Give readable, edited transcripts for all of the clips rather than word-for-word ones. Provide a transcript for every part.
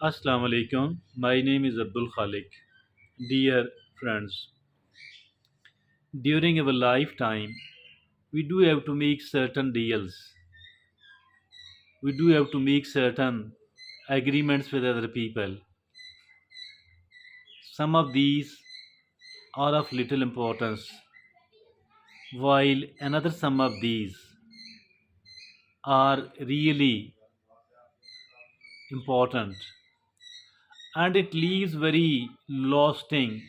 Assalamu alaikum. My name is Abdul Khalik. Dear friends, during our lifetime, we do have to make certain deals. We do have to make certain agreements with other people. Some of these are of little importance, while another some of these are really important, and it leaves very lasting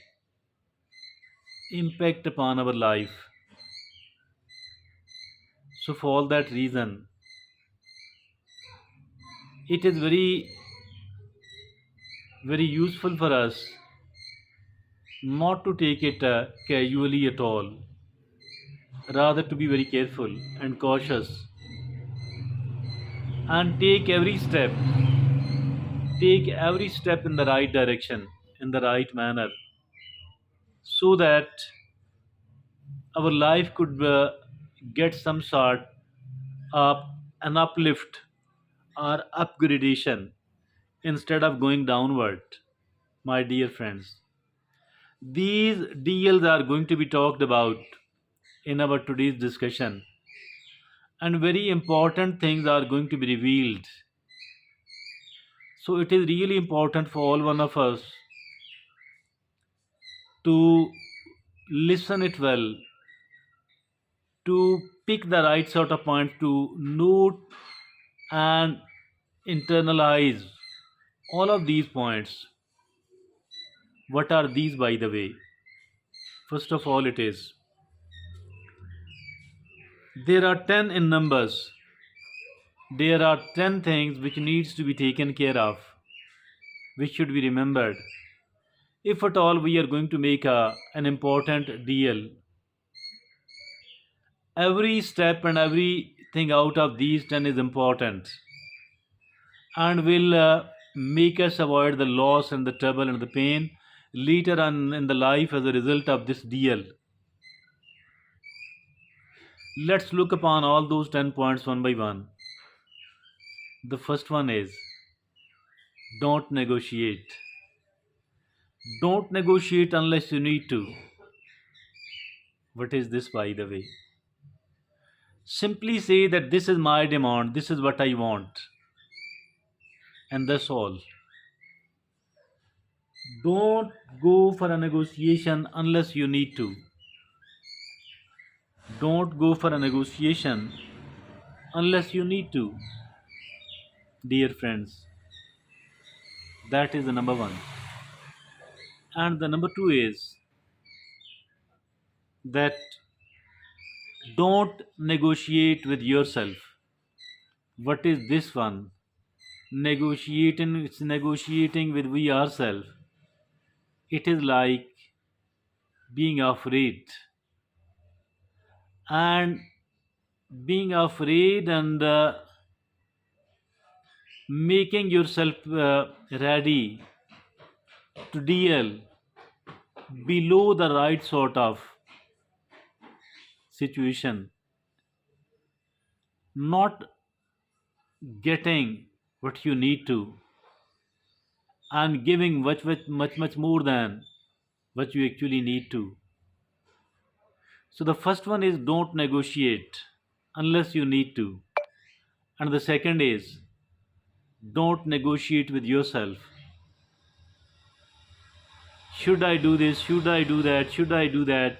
impact upon our life. So for all that reason, it is very useful for us not to take it casually at all, rather to be very careful and cautious and take every step in the right direction, in the right manner, so that our life could get some sort of an uplift or upgradation instead of going downward, my dear friends. These deals are going to be talked about in our today's discussion, and very important things are going to be revealed. So it is really important for all one of us to listen it well, to pick the right sort of points, to note and internalize all of these points. What are these, by the way? First of all, it is there are 10 in numbers. There are 10 things which needs to be taken care of, which should be remembered if at all we are going to make an important deal. Every step and everything out of these 10 is important and will make us avoid the loss and the trouble and the pain later on in the life as a result of this deal. Let's look upon all those 10 points one by one. The first one is don't negotiate. Don't negotiate unless you need to. What is this, by the way? Simply say that this is my demand, this is what I want, and that's all. Don't go for a negotiation unless you need to. Don't go for a negotiation unless you need to, dear friends. That is the number one. And the number two is that don't negotiate with yourself. What is this one? Negotiating, it's negotiating with we ourselves. It is like being afraid. And being afraid and making yourself ready to deal below the right sort of situation, not getting what you need to and giving much more than what you actually need to. So the first one is don't negotiate unless you need to, and the second is don't negotiate with yourself. Should I do this? Should I do that? Should I do that?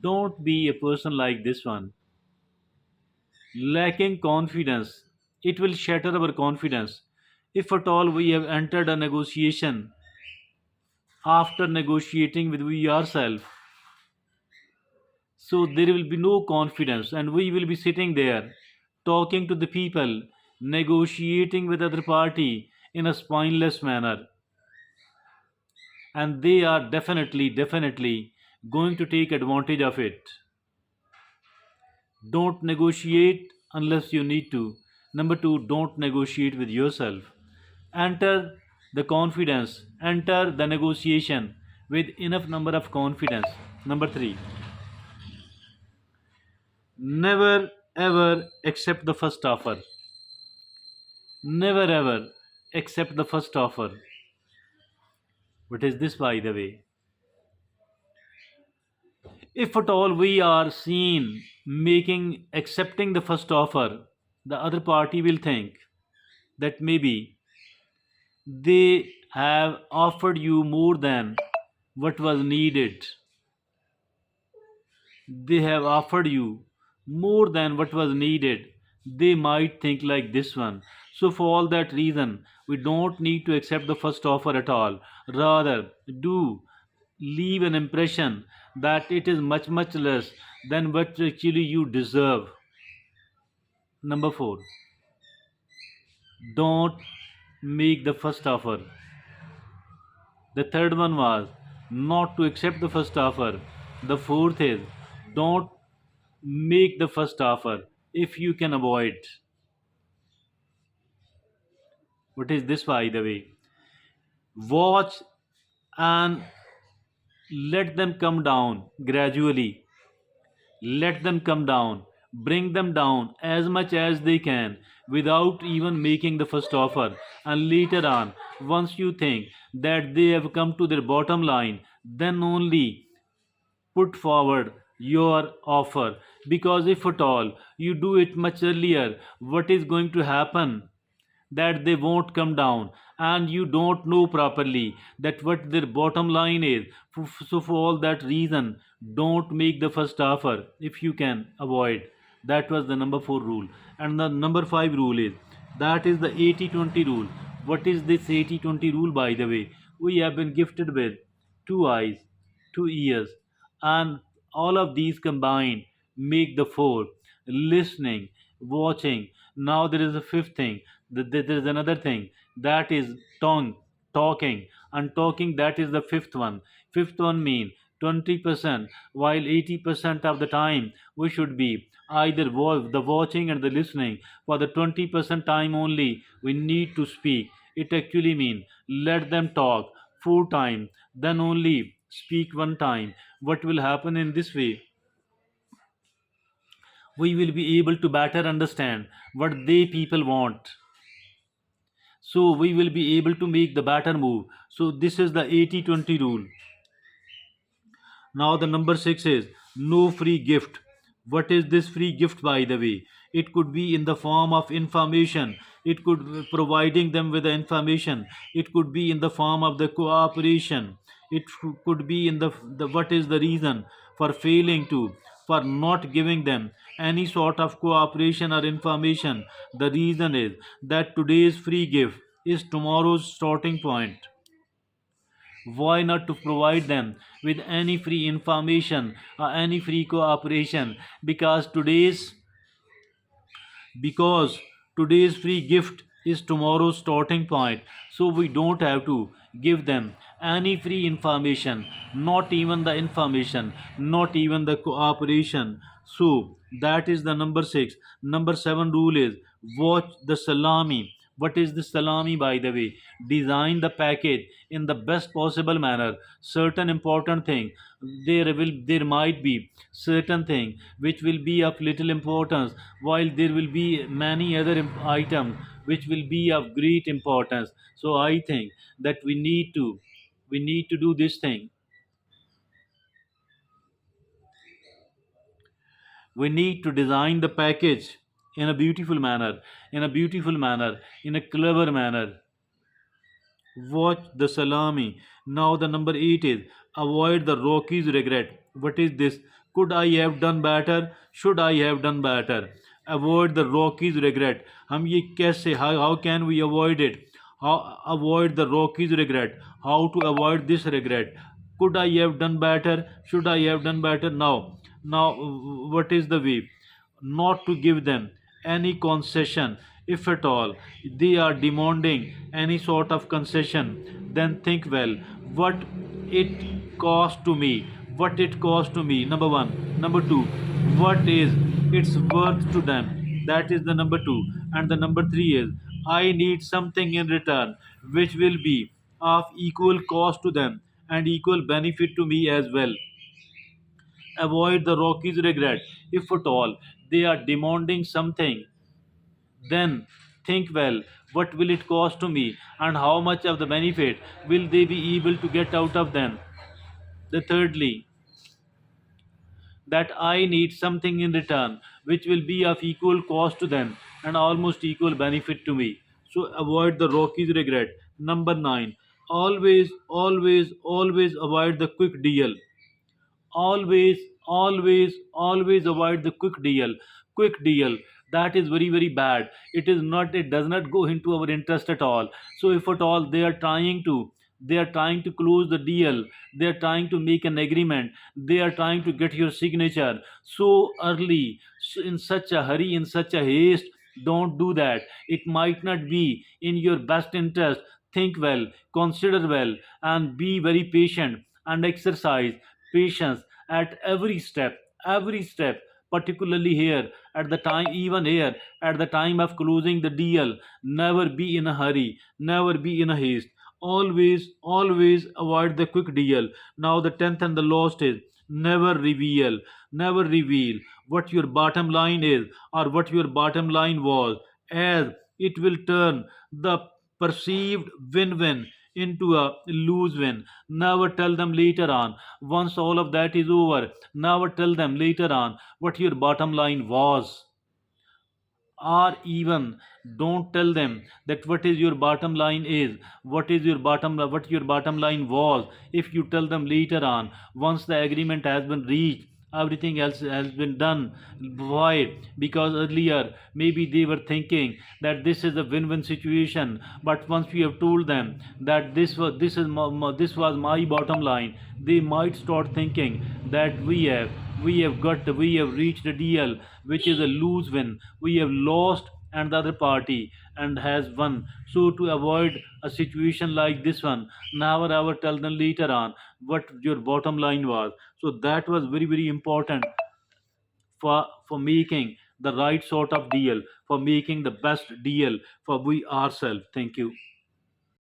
Don't be a person like this one. Lacking confidence, it will shatter our confidence. If at all we have entered a negotiation after negotiating with we ourselves, so there will be no confidence and we will be sitting there talking to the people, negotiating with other party in a spineless manner, and they are definitely going to take advantage of it. Don't negotiate unless you need to. Number two, don't negotiate with yourself. Enter the confidence, enter the negotiation with enough number of confidence. Number three, never ever accept the first offer. Never ever. accept the first offer. What is this, by the way? If at all we are seen making accepting the first offer, the other party will think that maybe they have offered you more than what was needed. They have offered you more than what was needed. They might think like this one. So, for all that reason, we don't need to accept the first offer at all. Rather, do leave an impression that it is much, much less than what actually you deserve. Number four, don't make the first offer. The third one was not to accept the first offer. The fourth is don't make the first offer if you can avoid. What is this, by the way? Watch and let them come down gradually. Let them come down. Bring them down as much as they can without even making the first offer. And later on, once you think that they have come to their bottom line, then only put forward your offer. Because if at all you do it much earlier, what is going to happen? That they won't come down, and you don't know properly that what their bottom line is. So for all that reason, don't make the first offer if you can avoid. That was the number 4 rule. And the number 5 rule is, that is the 80-20 rule. What is this 80-20 rule, by the way? We have been gifted with two eyes, two ears, and all of these combined make the four: listening, watching. Now there is a fifth thing. There is another thing, that is tongue, talking. And talking, that is the fifth one. Fifth one mean 20%, while 80% of the time we should be either the watching and the listening. For the 20% time only we need to speak. It actually mean let them talk 4 times, then only speak 1 time. What will happen in this way? We will be able to better understand what they people want, so we will be able to make the better move. So this is the 80-20 rule. Now the number 6 is no free gift. What is this free gift, by the way? It could be in the form of information. It could be providing them with the information. It could be in the form of the cooperation. It could be in the what is the reason for failing to, for not giving them any sort of cooperation or information. The reason is that today's free gift is tomorrow's starting point. Why not to provide them with any free information or any free cooperation? Because today's free gift is tomorrow's starting point. So we don't have to give them any free information, not even the information, not even the cooperation. So that is the number 6. Number 7 rule is watch the salami. What is the salami, by the way? Design the package in the best possible manner. Certain important thing, there might be certain thing which will be of little importance, while there will be many other items which will be of great importance. So I think that we need to do this thing. We need to design the package in a beautiful manner, in a clever manner. Watch the salami. Now the number 8 is avoid the Rocky's regret. What is this? Could I have done better? Should I have done better? Avoid the Rocky's regret. हम ये कैसे, how can we avoid it? How avoid the Rocky's regret? How to avoid this regret? Could I have done better? Should I have done better? Now, what is the way? Not to give them any concession. If at all they are demanding any sort of concession, then think well what it costs to me. What it costs to me, number one. Number two, what is its worth to them? That is the number two. And the number three is I need something in return which will be of equal cost to them and equal benefit to me as well. Avoid the Rockies' regret. If at all they are demanding something, then think well what will it cost to me, and how much of the benefit will they be able to get out of them. The thirdly, that I need something in return which will be of equal cost to them and almost equal benefit to me. So avoid the Rocky's regret. Number 9, always avoid the quick deal. Always avoid the quick deal. That is very very bad. It does not go into our interest at all. So if at all they are trying to close the deal, they are trying to make an agreement, they are trying to get your signature so early, in such a hurry, in such a haste, don't do that. It might not be in your best interest. Think well, consider well, and be very patient and exercise patience at every step, particularly here at the time, even here at the time of closing the deal. Never be in a hurry, never be in a haste. Always avoid the quick deal. Now the 10th and the last is, never reveal what your bottom line is or what your bottom line was, as it will turn the perceived win-win into a lose win. Never tell them later on, once all of that is over, never tell them later on what your bottom line was, or even don't tell them that what is your bottom line is, what your bottom line was. If you tell them later on, once the agreement has been reached, everything else has been done. Why? Because earlier maybe they were thinking that this is a win-win situation, but once we have told them that this was my bottom line, they might start thinking that we have reached a deal which is a lose win. We have lost and the other party and has won. So to avoid a situation like this one, never ever tell them later on what your bottom line was. So that was very very important for making the right sort of deal, for making the best deal for we ourselves. Thank you.